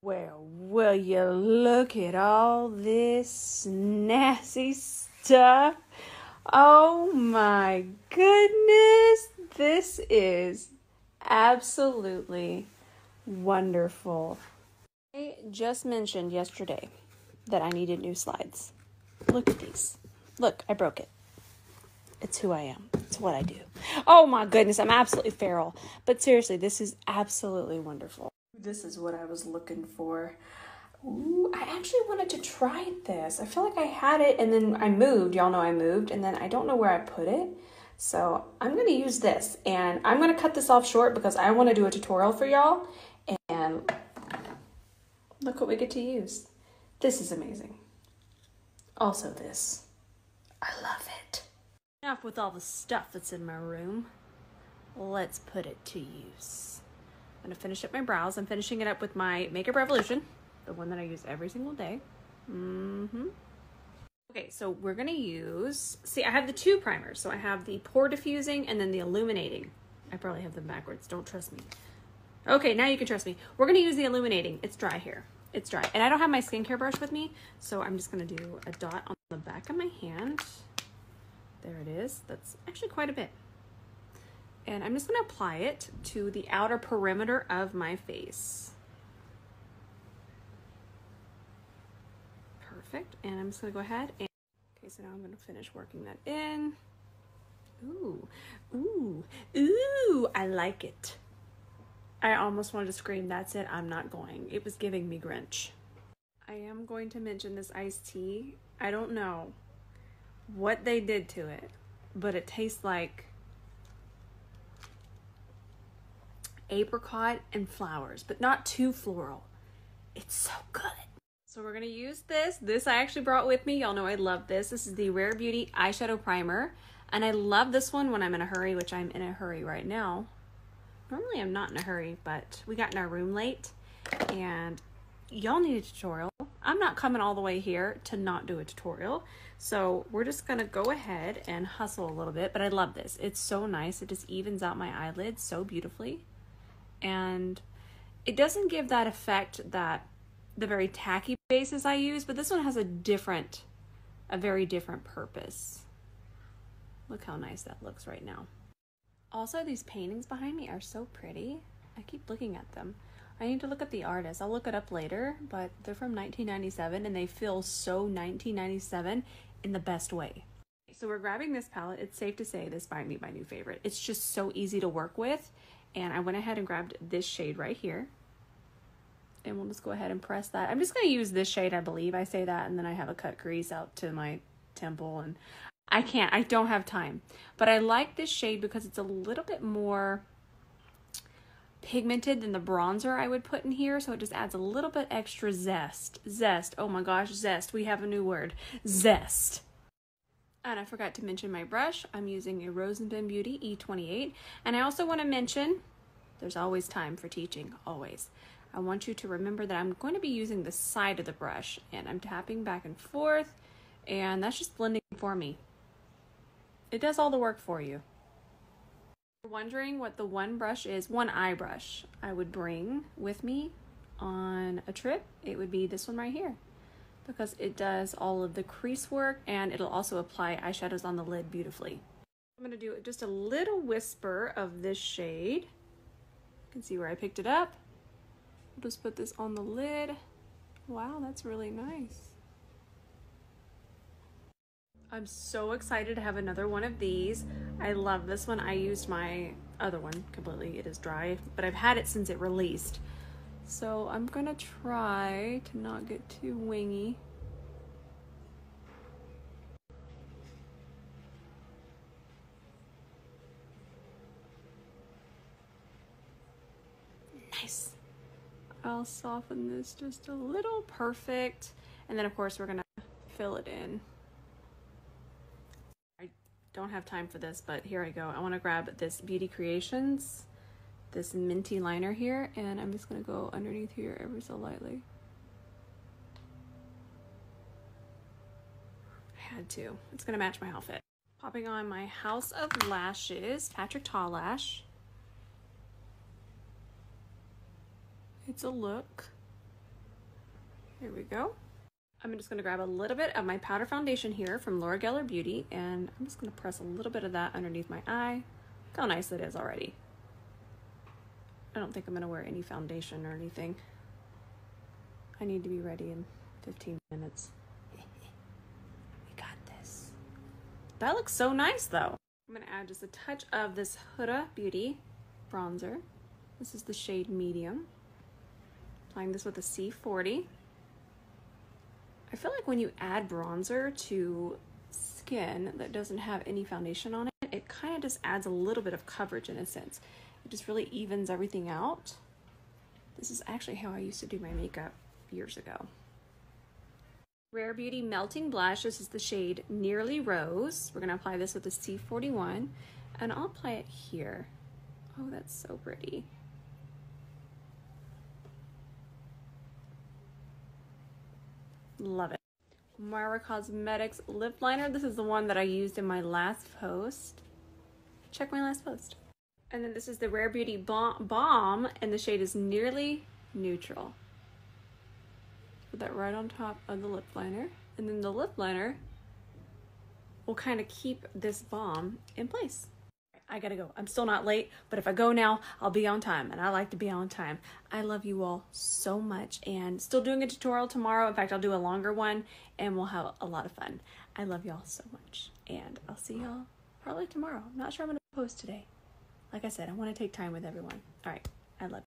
Well, will you look at all this nasty stuff? Oh my goodness, this is absolutely wonderful. I just mentioned yesterday that I needed new slides. Look at these. Look, I broke it. It's who I am. It's what I do. Oh my goodness, I'm absolutely feral. But seriously, this is absolutely wonderful. This is what I was looking for. Ooh, I actually wanted to try this. I feel like I had it and then I moved. Y'all know I moved and then I don't know where I put it. So I'm going to use this and I'm going to cut this off short because I want to do a tutorial for y'all. And look what we get to use. This is amazing. Also this. I love it. Enough with all the stuff that's in my room. Let's put it to use. I'm going to finish up my brows. I'm finishing it up with my Makeup Revolution, the one that I use every single day. Okay, so we're going to use, see, I have the two primers. So I have the pore diffusing and then the illuminating. I probably have them backwards. Don't trust me. Okay, now you can trust me. We're going to use the illuminating. It's dry here. It's dry. And I don't have my skincare brush with me, so I'm just going to do a dot on the back of my hand. There it is. That's actually quite a bit. And I'm just going to apply it to the outer perimeter of my face. Perfect. And I'm just going to go ahead and, okay, so now I'm going to finish working that in. Ooh, ooh, ooh, I like it. I almost wanted to scream, that's it, I'm not going. It was giving me Grinch. I am going to mention this iced tea. I don't know what they did to it, but it tastes like apricot and flowers, but not too floral. It's so good. So we're gonna use this. This I actually brought with me. Y'all know I love this. This is the Rare Beauty eyeshadow primer. And I love this one when I'm in a hurry, which I'm in a hurry right now. Normally I'm not in a hurry, but we got in our room late and y'all need a tutorial. I'm not coming all the way here to not do a tutorial. So we're just gonna go ahead and hustle a little bit, but I love this. It's so nice. It just evens out my eyelids so beautifully. And it doesn't give that effect that the very tacky bases I use, but this one has a very different purpose. Look how nice that looks right now. Also, these paintings behind me are so pretty. I keep looking at them. I need to look at the artist. I'll look it up later, but they're from 1997 and they feel so 1997 in the best way. So we're grabbing this palette. It's safe to say this might be my new favorite. It's just so easy to work with. And I went ahead and grabbed this shade right here. And we'll just go ahead and press that. I'm just going to use this shade, I believe. I say that and then I have a cut crease out to my temple and I don't have time. But I like this shade because it's a little bit more pigmented than the bronzer I would put in here. So it just adds a little bit extra zest. Zest. Oh my gosh, zest. We have a new word. Zest. And I forgot to mention my brush. I'm using a Rose & Pen Beauty E28. And I also want to mention, there's always time for teaching, always. I want you to remember that I'm going to be using the side of the brush and I'm tapping back and forth and that's just blending for me. It does all the work for you. If you're wondering what the one eye brush I would bring with me on a trip, it would be this one right here. Because it does all of the crease work and it'll also apply eyeshadows on the lid beautifully. I'm going to do just a little whisper of this shade. You can see where I picked it up. I'll just put this on the lid. Wow, that's really nice. I'm so excited to have another one of these. I love this one. I used my other one completely. It is dry, but I've had it since it released. So I'm gonna try to not get too wingy. Nice. I'll soften this just a little. Perfect. And then of course we're gonna fill it in. I don't have time for this, but here I go. I wanna grab this Beauty Creations, this minty liner here, and I'm just gonna go underneath here ever so lightly. I had to. It's gonna match my outfit. Popping on my House of Lashes, Patrick Ta Lash. It's a look. Here we go. I'm just gonna grab a little bit of my powder foundation here from Laura Geller Beauty, and I'm just gonna press a little bit of that underneath my eye. Look how nice it is already. I don't think I'm gonna wear any foundation or anything. I need to be ready in 15 minutes. We got this. That looks so nice though. I'm gonna add just a touch of this Huda Beauty bronzer. This is the shade Medium. Applying this with a C40. I feel like when you add bronzer to skin that doesn't have any foundation on it, it kind of just adds a little bit of coverage in a sense. It just really evens everything out. This is actually how I used to do my makeup years ago. Rare Beauty Melting Blush. This is the shade Nearly Rose. We're gonna apply this with a C41, and I'll apply it here. Oh, that's so pretty. Love it. Mara Cosmetics lip liner. This is the one that I used in my last post. Check my last post. And then this is the Rare Beauty Balm, and the shade is Nearly Neutral. Put that right on top of the lip liner, and then the lip liner will kind of keep this balm in place. I gotta go. I'm still not late, but if I go now, I'll be on time, and I like to be on time. I love you all so much, and still doing a tutorial tomorrow. In fact, I'll do a longer one, and we'll have a lot of fun. I love y'all so much, and I'll see y'all probably tomorrow. I'm not sure I'm gonna post today. Like I said, I want to take time with everyone. All right, I love you.